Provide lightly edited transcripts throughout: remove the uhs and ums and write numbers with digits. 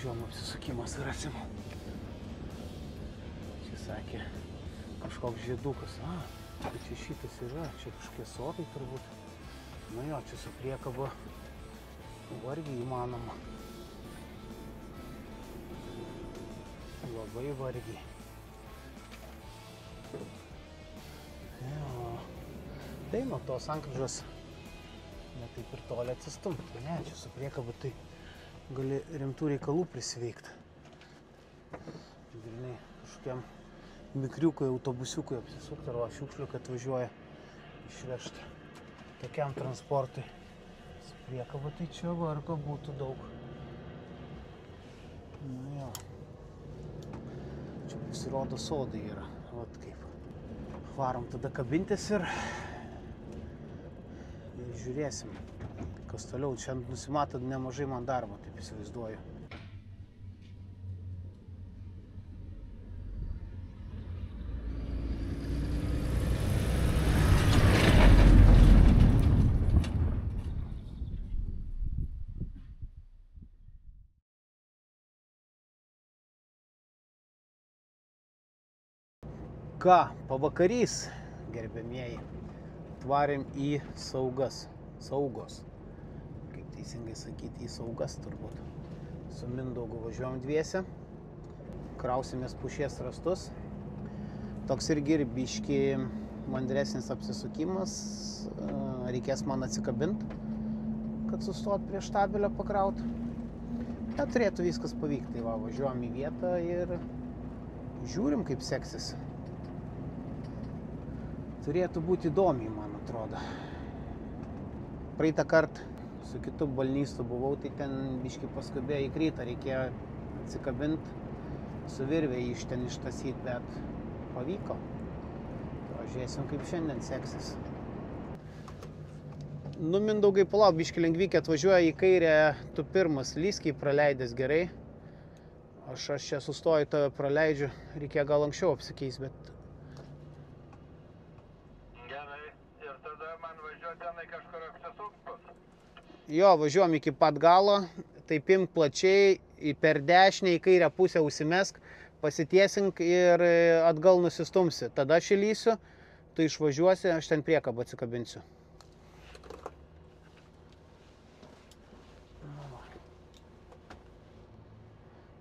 važiuojam apsisukimas rasim. Čia sakė kažkoks žiedukas. Tai čia šitas yra, čia kažkokie sodai turbūt. Nu jo, čia su priekaba vargiai įmanoma. Labai vargiai. Jo. Tai nuo tos sankryžos ne taip ir toli atsistumti. Ne, čia su priekaba tai gali rimtų reikalų prisiveikti. Grinai kažkokiam mikriukui, autobusiukui apsisukti arba šiukšlių, kad važiuoja išvežti tokiam transportui. Su priekaba tai čia vargo būtų daug. Nu jo. Čia pasirodo sodai yra. Vat kaip. Varom tada kabintis ir žiūrėsim, kas toliau. Čia nusimato nemažai man darbo, taip įsivaizduoju. Ką, pavakarys, gerbiamieji, tvarėm į saugos. Kaip teisingai sakyti, į saugas turbūt. Su Mindaugu važiuojam dviese, krausimės pušies rastus. Toks irgi biški mandresnis apsisukimas, reikės man atsikabinti, kad sustot prie štabelio pakraut. Bet turėtų viskas pavykti. Tai va, važiuojam į vietą ir žiūrim, kaip seksis. Turėtų būti įdomiai, man atrodo. Praeitą kartą su kitu balnystu buvau, tai ten biški paskubėjo įkryta, reikėjo atsikabinti, su virvė iš ten ištasyti, bet pavyko. Pažiūrėsim, kaip šiandien seksis. Nu, Mindaugai, palauk, biški lengvykė atvažiuoja į kairę, tu pirmas lyskiai praleidęs gerai. Aš čia sustoju, tave praleidžiu, reikėjo gal anksčiau apsikeis, bet... Jo, važiuojam iki pat galo, taip imk plačiai, per dešinę į kairę pusę užsimesk, pasitiesink ir atgal nusistumsi. Tada aš įlysiu, tu išvažiuosi, aš ten priekabą atsikabinsiu.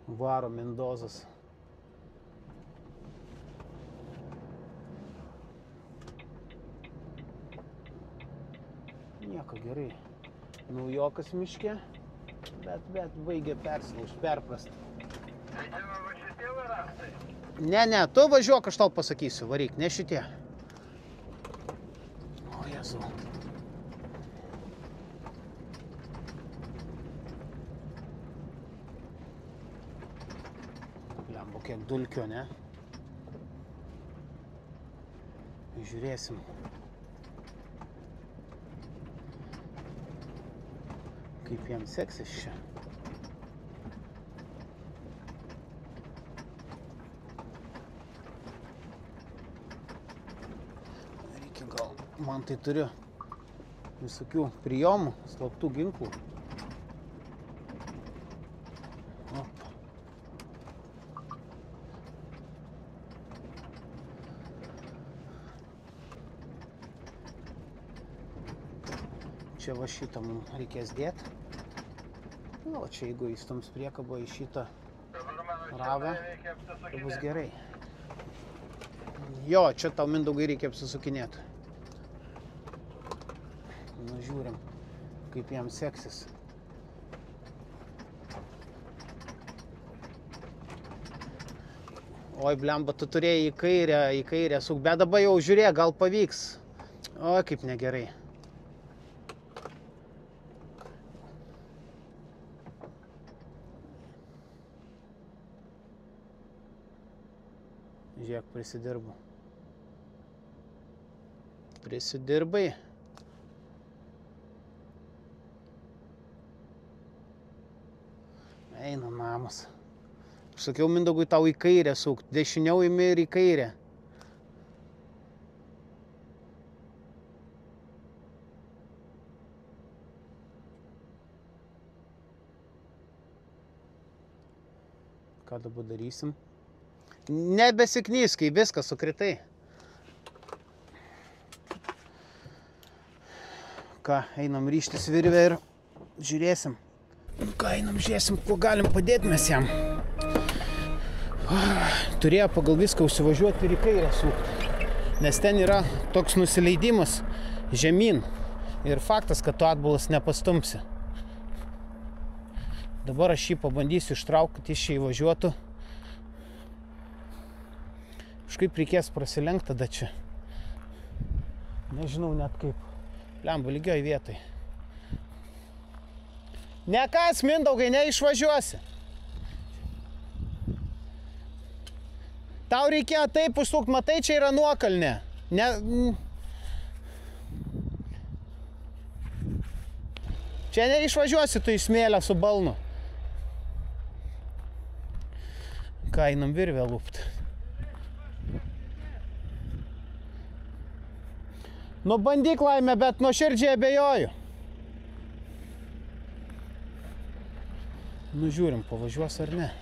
Varo Mindozas. Nieko, gerai. Naujokas miške, bet baigė persilaužti, perprasti. Tai čia va šitie varastai? Ne, tu važiuok, aš tau pasakysiu, varyk, ne šitie. O, Jezu. Lembo, kiek dulkio, ne? Žiūrėsim. Kaip jam seksis čia. Reikia gal, man tai turiu visokių prijomų, slaptų ginklų. Opa. Čia va šitą mums reikės dėti. O čia jeigu įstums priekabą į šitą ravę, tai bus gerai. Jo, čia tau, Mindaugai, reikia apsisukinėti. Nu, žiūrim, kaip jam seksis. Oi, blemba, tu turėjai į kairę suk, bet dabar jau žiūrėk, gal pavyks. Oi, kaip negerai. Žiūrėk, prisidirbu. Prisidirbai. Eina namas. Aš sakiau Mindaugui tau į kairę sukt, dešiniau imi ir į kairę. Ką dabar darysim? Nebesiknyskai, viskas sukritai. Ką, einam ryštis virvę ir žiūrėsim. Ką, einam žiūrėsim, kuo galim padėti mes jam. Turėjo pagal viską užsivažiuoti ir į kairę sukti. Nes ten yra toks nusileidimas žemyn. Ir faktas, kad tu atbulas nepastumsi. Dabar aš jį pabandysiu ištraukti, kad jis čia įvažiuotų. Kažkaip reikės prasilenkti tada čia. Nežinau net kaip. Lemba, lygioj vietai. Nekas, Mindaugai, neišvažiuosi. Tau reikėjo taip užsukti, matai, čia yra nuokalnė. Čia neišvažiuosi tu į smėlę su balnu. Ką, einam virvę lūpti. Nu bandyk, Laime, bet nuoširdžiai abejoju. Nu žiūrim, pavažiuos ar ne.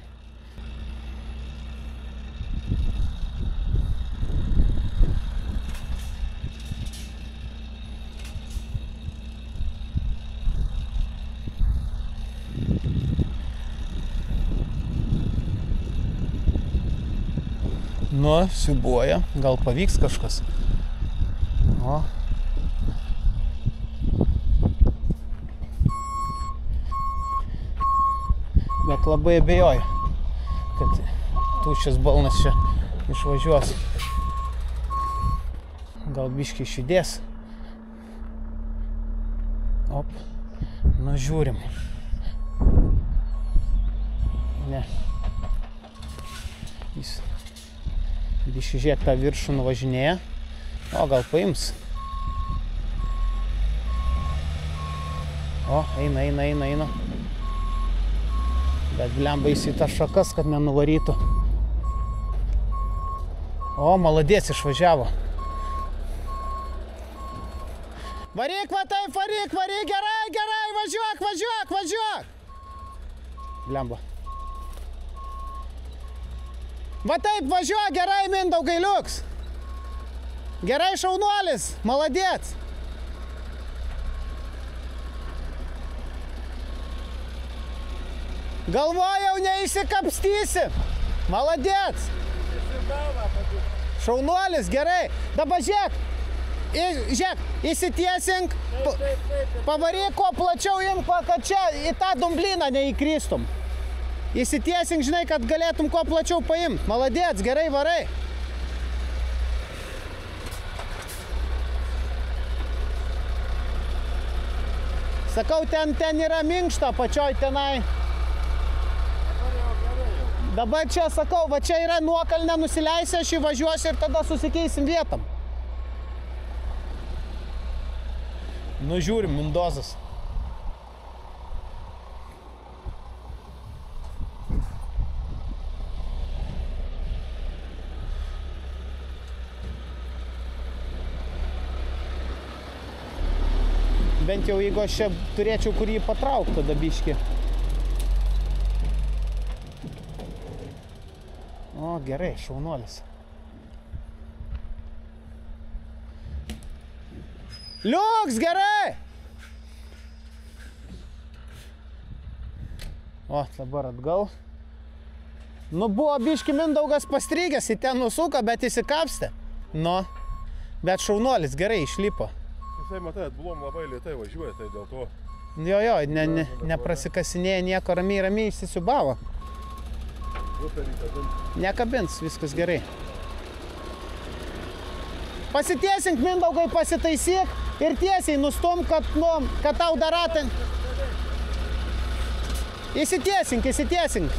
Nu, siubuoja. Gal pavyks kažkas. O. Bet labai abejoju, kad tuščias balnas čia išvažiuos. Gal biškį išjudės. Op. Nu, žiūrim. Ne. Jis biškį žiūrėk tą viršų nuvažinėja. O, gal paims. O, eina. Bet blemba jis į tas šakas, kad nenuvarytų. O, maladės išvažiavo. Varyk, va taip, varyk, gerai, važiuok. Blemba. Va taip, važiuok, gerai, Mindaugai, liuks. Gerai, šaunuolis, maladėts. Galvojau, neįsikapstysi. Maladėts. Šaunuolis, gerai. Dabar žiūrėk, įsitiesink, pavaryk kuo plačiau imk, kad čia į tą dumblyną neįkrystum. Įsitiesink, žinai, kad galėtum kuo plačiau paimti. Maladėts, gerai, varai. Sakau, ten yra minkšta pačioj tenai. Dabar čia, sakau, va čia yra nuokalnė, nusileisi, aš įvažiuosiu ir tada susikeisim vietam. Nu, žiūrim, Mindozas. Bent jau, jeigu aš čia turėčiau kur jį patraukti, tada biškį. O, gerai, šaunuolis. Liuks, gerai! O, dabar atgal. Nu, buvo biški Mindaugas pastrygęs, į ten nusuko, bet įsikapstė. Nu, bet šaunuolis gerai išlipo. Jisai, matai, atbulom labai lėtai važiuoja, tai dėl to. Jo, neprasikasinėja nieko, ramiai įsisiubavo. Nekabins, viskas gerai. Pasitiesink, Mindaugai, pasitaisyk ir tiesiai nustum, kad tau daratą. Įsitiesink,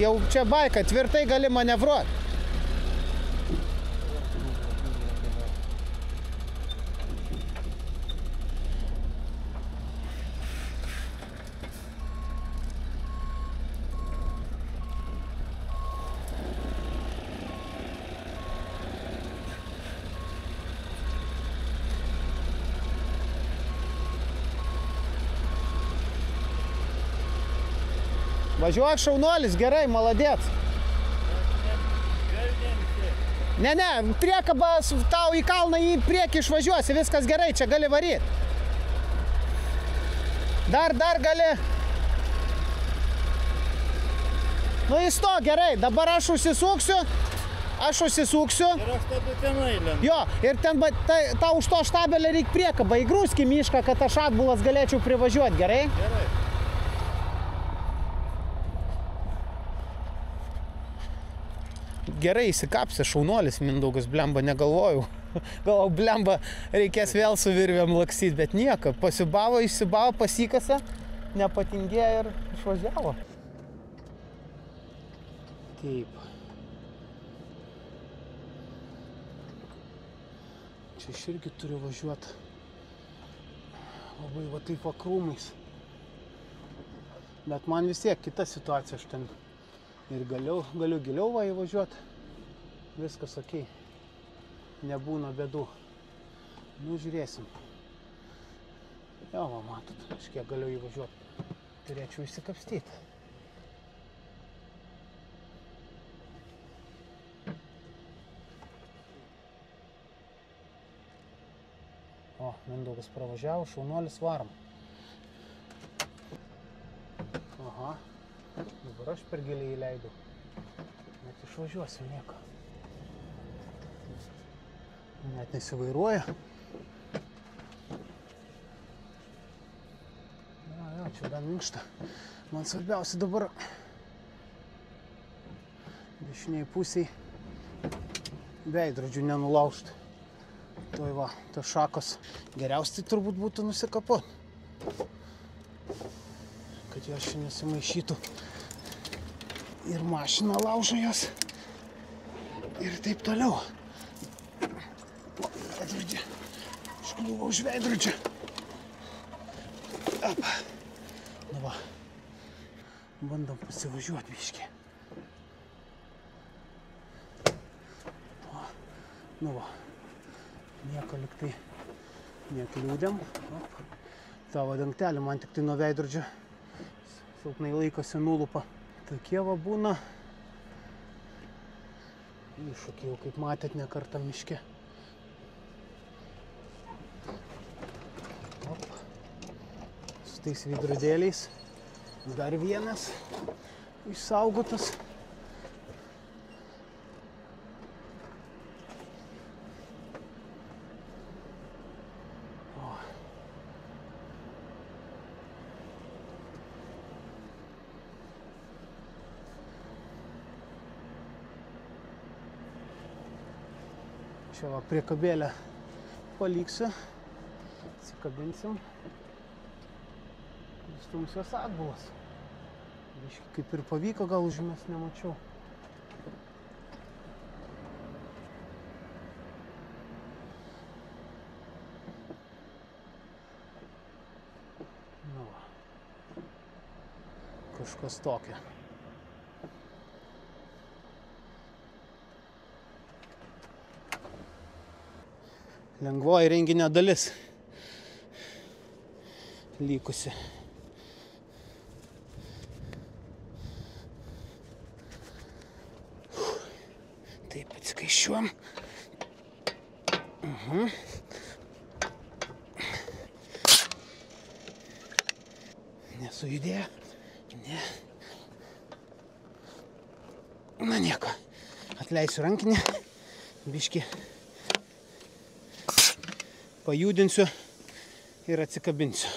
jau čia baika, tvirtai gali manevruoti. Važiuok, šaunuolis, gerai, maladėts. Ne, priekaba tau į kalną į priekį išvažiuosi, viskas gerai, čia gali varyti. Dar gali. Nu įsto, gerai, dabar aš užsisuksiu. Ir aš tada tenai lendu. Jo, ir ten tau už to štabelę reik priekabą. Įgrūsk į mišką, kad aš atbulas galėčiau privažiuoti, gerai? Gerai. Gerai įsikapsė šaunuolis Mindaugas, blemba, negalvojau. Galvau, blemba, reikės vėl su virvėm laksyti, bet nieko. Pasibavo, išsibavo, pasikasa, nepatingėjo ir išvažiavo. Taip. Čia aš irgi turiu važiuoti. Labai va taip va krūmais. Bet man vis tiek kita situacija, aš ten ir galiu giliau va įvažiuoti. Viskas okei. Nebūna bėdų. Nu, žiūrėsim. Jo, va, matot, aš kiek galiu įvažiuoti. Turėčiau įsikapstyti. O, Mindaugas pravažiavo, šaunuolis, varom. Aha. Dabar aš per giliai įleidau. Net išvažiuosiu nieko. Net nesivairuoja. Jo, čia gan minkšta. Man svarbiausia dabar dešiniai pusiai veidrodžių nenulaužti. Toj va, tos šakos geriausiai turbūt būtų nusikapot. Kad jos čia nesimaišytų. Ir mašina laužo jos. Ir taip toliau. Veidrodžią. Užkliuvau už veidrodžią. Apa. Nu va. Bandom pasivažiuoti biškį. Nu va. Nieko liktai nekliūdėm. Tavo dangtelį man tik tai nuo veidrodžio silpnai laikosi nulupa. Tokie va būna iššūkiai, jau kaip matėt ne kartą miške. Su tais veidrodėliais dar vienas išsaugotas. Čia va priekabėlę paliksiu, atsikabinsim, stumsiuos atbulas. Biškį kaip ir pavyko, gal užmės nemačiau. Nu va, kažkas tokio. Lengvoji renginio dalis likusi. Taip, atskaičiuom. Nesujudėjo. Ne. Na nieko. Atleisiu rankinę. Biškį pajudinsiu ir atsikabinsiu.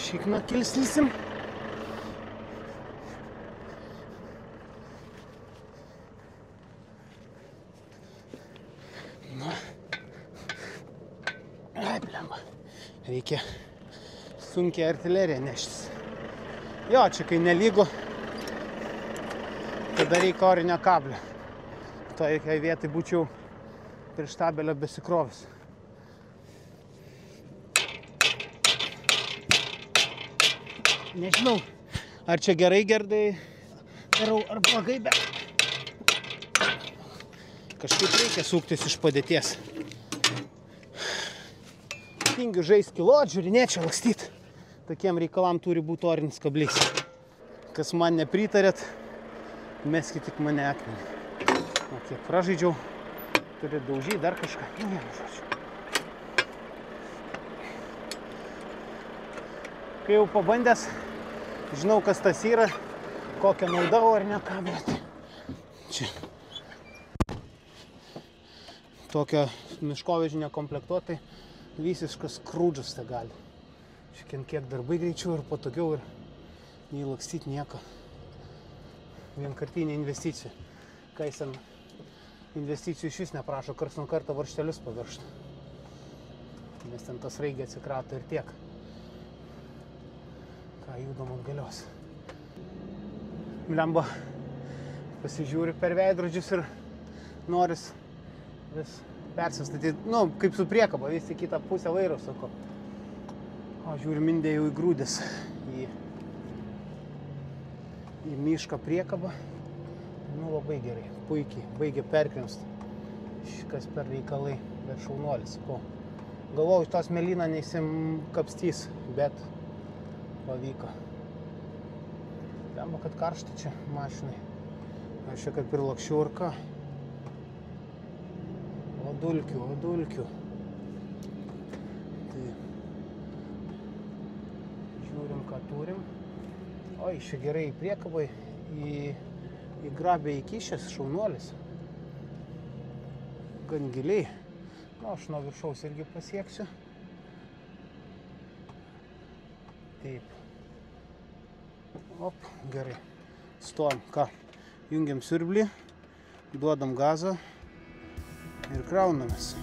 Šikną kilslysim. Na. Ai, blemba. Reikia sunkiai artileriją neštis. Jo, čia kai nelygu tada reikia orinio kablio. Toje vietai būčiau prie štabelio besikrovis. Nežinau, ar čia gerai Gerdai darau, ar blogai, bet kažkaip reikia suktis iš padėties. Tingiu žaist kilot, žiūrinėčiau, lakstyt. Tokiem reikalam turi būti orinis kablys. Kas man nepritarėt, meskit tik mane akmenį. O kiek pražaidžiau, turi daužyti dar kažką. Nu, vienu žodžiu. Kai jau pabandęs, žinau, kas tas yra, kokią naudą orinio kablio. Čia. Tokio miškovežio nekomplektuotai visiškas krūdžas tai gali. Šiandien kiek darbai greičiau ir patogiau ir neįlakstyti nieko. Vienkartinė investicija. Kai jis investicijų iš vis neprašo karts nuo kartą varžtelius paviršti. Nes ten tas raigė atsikrato ir tiek. Ką judam atgalios. Blemba pasižiūri per veidrodžius ir noris vis persistatyti, nu, kaip su priekaba, vis į kitą pusę vairo, sako. O žiūri, mindė jau įgrūdęs į mišką priekabą. Nu, labai gerai, puikiai, baigė perkrimst. Šikas per reikalai, bet šaunuolis, sakau. Galvojau, iš tos melyną neįsimkapstys, bet pavyko. Lemba, kad karšta čia mašinai. Aš čia kaip ir lakščiau ir ką. O dulkių. Tai žiūrim, ką turim. Oi, čia gerai į priekabai, į grabę įkišęs šaunuolis. Gan giliai. Nu, aš nuo viršaus irgi pasieksiu. Taip. Op, gerai. Stojam, ką? Jungiam siurblį, duodam gazą ir kraunamės.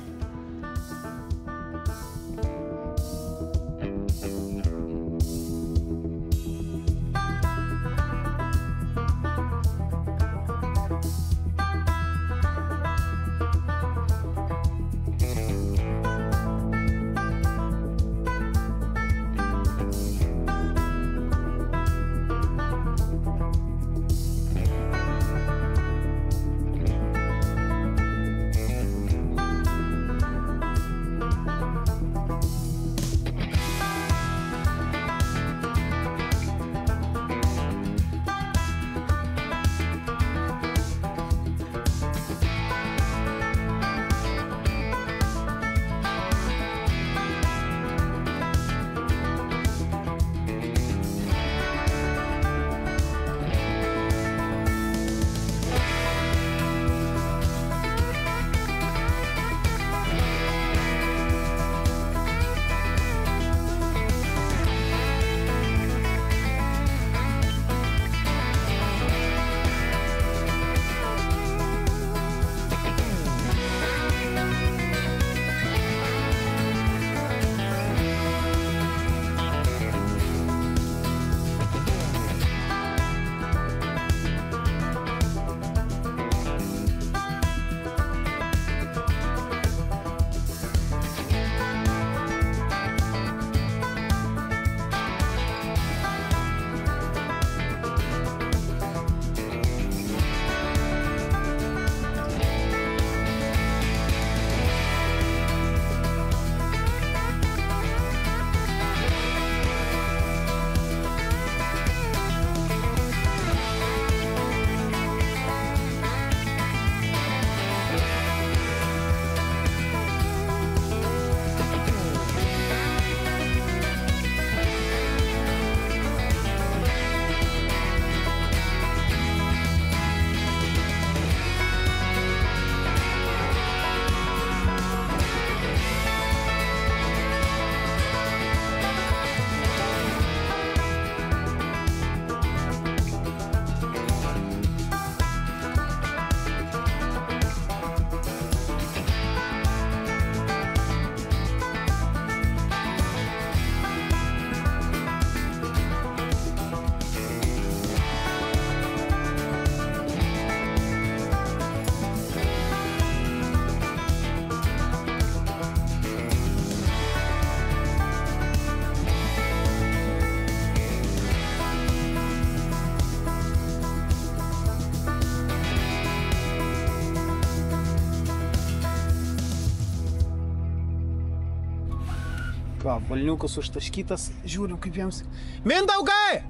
Ką, balniukas užtaškytas, žiūriu kaip jiems. Mindaugai!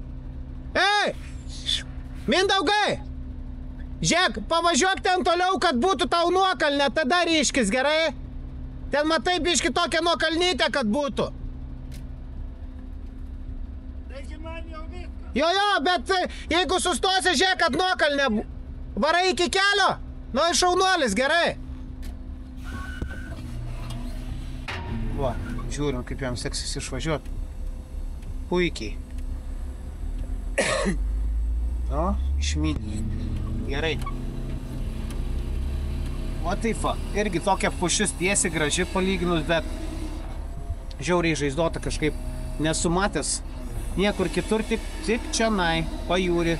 Ei! Mindaugai! Žiūrėk, pavažiuok ten toliau, kad būtų tau nuokalnė, tada ryškis, gerai? Ten matai biški tokią nuokalnytę, kad būtų. Taigi man jau viskas. Jo, bet jeigu sustosi, žiūrėk, kad nuokalnė, varai iki kelio, nu šaunuolis, gerai? Va, žiūrim, kaip jam seksis išvažiuoti. Puikiai. O, išmydė. Gerai. O taip va, irgi tokia pušis tiesi, graži palyginus, bet žiauriai žaizdota kažkaip nesumatęs. Niekur kitur, tik čionai, pajūri,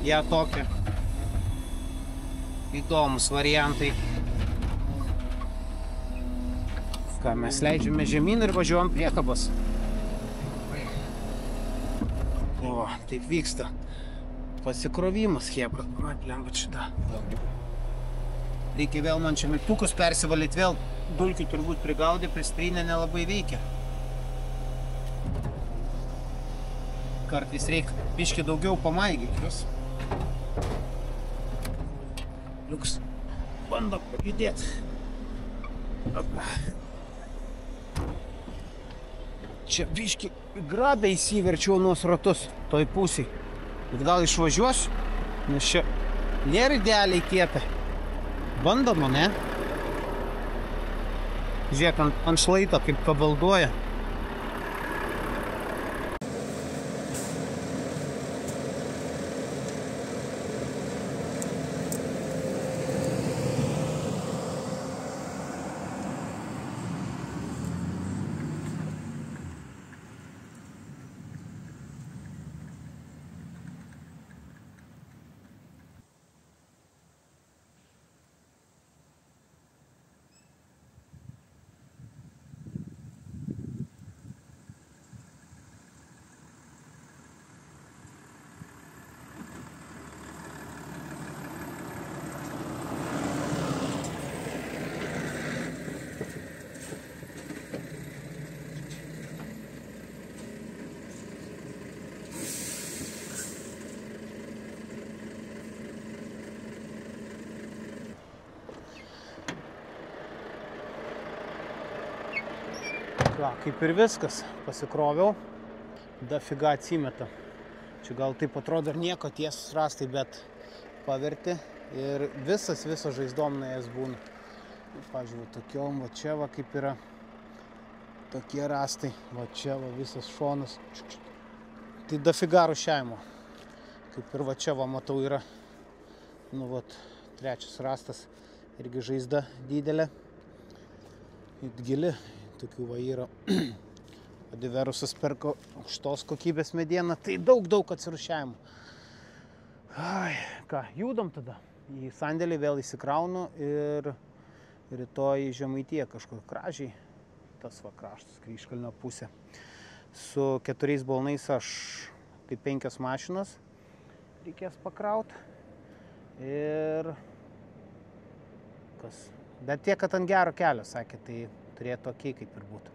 ją tokia. Įdomus variantai. Ką, mes leidžiame žemyn ir važiuojam priekabas. O, taip vyksta. Pasikrovimas, hebra. Lemba šitą. Reikia vėl man čia mygtukus persivalyti, vėl dulkių turbūt prigaudė, pristrynė nelabai veikia. Kartais reikia biškį daugiau pamaigyti juos. Liuks, bandom judėti. Čia biškį grabę įsiverčiau nuos ratus toj pusėj. Bet gal išvažiuos, nes čia nėra idealiai kieta. Bandoma, ne? Žiūrėk, ant šlaito kaip kabalduoja. Va, kaip ir viskas, pasikroviau, dafiga atsimeta. Čia gal taip atrodo ir nieko tiesus rąstai, bet paverti ir visas žaizdom nuėjęs būna. Pavyzdžiui, tokiom, va čia va kaip yra tokie rąstai, va čia va visas šonas. Tai dafiga rūšiavimo. Kaip ir va čia va matau yra, nu vat, trečias rąstas, irgi žaizda didelė, gili. Tokių va yra Adiverusas perka aukštos kokybės medieną, tai daug atsirūšiavimo. Ai, ką, judam tada. Į sandėlį vėl įsikraunu ir rytoj į Žemaitiją kažkur Kražiai, tas va kraštas, Kryžkalnio pusė. Su 4 balnais aš, tai 5 mašinas reikės pakraut. Ir kas. Bet tiek, kad ant gero kelio, sakė, tai turėtų okei kaip ir būtų.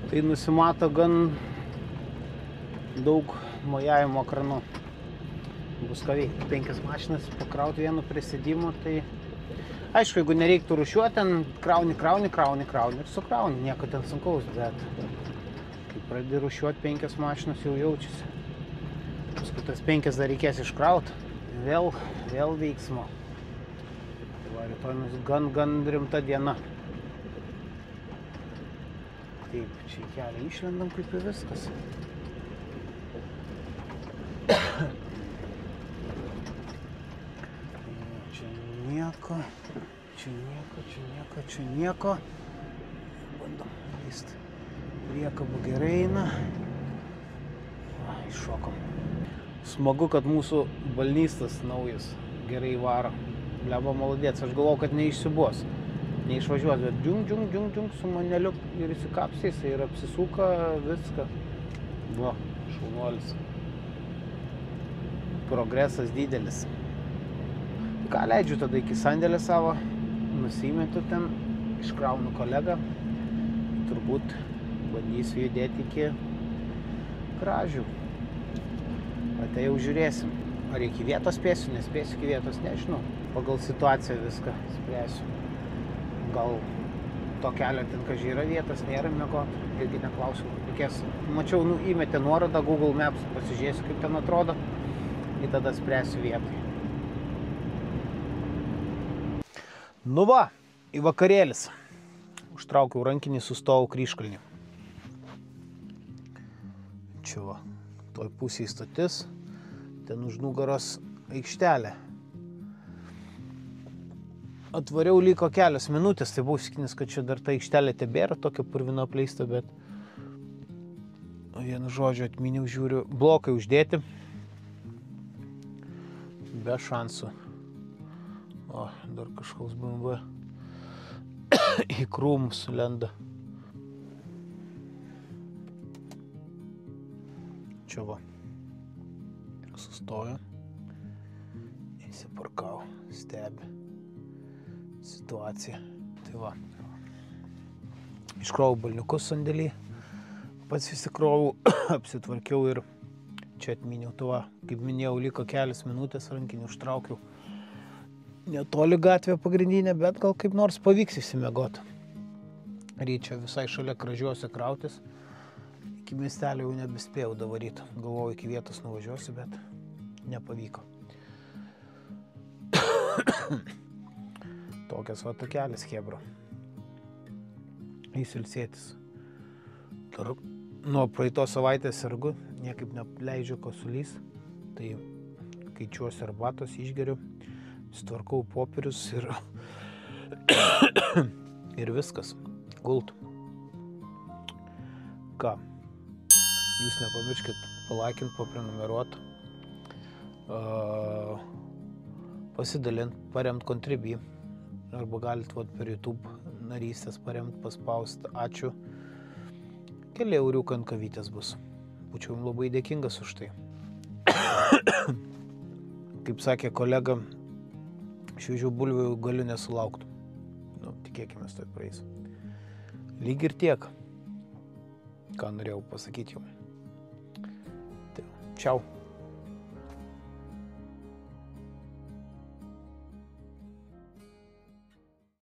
Tai nusimato gan daug mojavimo kranu. Bus ką veikti. 5 mašinas pakrauti vienu prisėdimu, tai aišku, jeigu nereiktų rūšiuoti, ten krauni ir sukrauni, nieko ten sunkaus, bet kai pradedi rūšiuoti 5 mašinas jau jaučiasi. Paskui tas 5 dar reikės iškrauti, vėl veiksmo. Tai va, rytoj gan rimta diena. Taip, čia į kelią išlendam kaip ir viskas. Čia nieko. Bandom lyst. Priekabų gerai eina. Va, iššokom. Smagu, kad mūsų balnystas naujas gerai varo. Bleba maladėts. Aš galvojau, kad neišsibuos. neišvažiuos, bet džiung su maneliu ir įsikapsys ir apsisuka viską. Va, šaunuolis. Progresas didelis. Ką leidžiu tada iki sandėlio savo, nusimetu ten, iškraunu kolegą, turbūt bandysiu judėti iki Kražių. Tai jau žiūrėsim. Ar iki vietos spėsiu, nespėsiu iki vietos, nežinau. Pagal situaciją viską spręsiu. Gal to kelio ten kažkai yra vietos, nėra miegot, irgi neklausiu. Reikės. Mačiau, įmetė nuorodą Google Maps, pasižiūrėsiu, kaip ten atrodo, ir tada spręsiu vietoj. Nu va, į vakarėlis. Užtraukiau rankinį, sustojau Kryžkalnį. Čia va, toj pusėje stotis, ten už nugaros aikštelė. Atvariau liko kelios minutės, tai buvau įsitikinęs, kad čia dar ta aikštelė tebėra, tokia purvina apleista, bet vienu žodžiu atminiau, žiūriu, blokai uždėti, be šansų. O, dar kažkoks BMW į krūmus lenda. Čia va, sustoju, įsiparkau, stebi situaciją. Tai va, iškrovau balniukus sandėlį, pats įsikrovau, apsitvarkiau ir čia atminiau. Tai va, kaip minėjau, liko kelias minutės, rankinį užtraukiau. Netoli gatvė pagrindinė, bet gal kaip nors pavyks išsimiegoti. Ryčia visai šalia Kražiuose krautis. Iki miestelio jau nebespėjau davaryti. Galvojau, iki vietos nuvažiuosiu, bet nepavyko. Tokias va takelis, chebra. Įsilsėtis. Nuo praeitos savaitės sergu, niekaip neleidžiu kosulys. Tai keičiuosi arbatos, išgeriu. Stvarkau popierius ir viskas. Gult. Ką? Jūs nepamirškit palaikint, paprenumeruot, pasidalint, paremt Contribui. Arba galit per YouTube narystės paremt, paspaust. Ačiū. Keli euriukai ant kavytės bus. Būčiau jums labai dėkingas už tai. Kaip sakė kolega, šviežių bulvių galiu nesulaukti. Tikėkime, tai praeis. Lyg ir tiek, ką norėjau pasakyti jums. Čiau.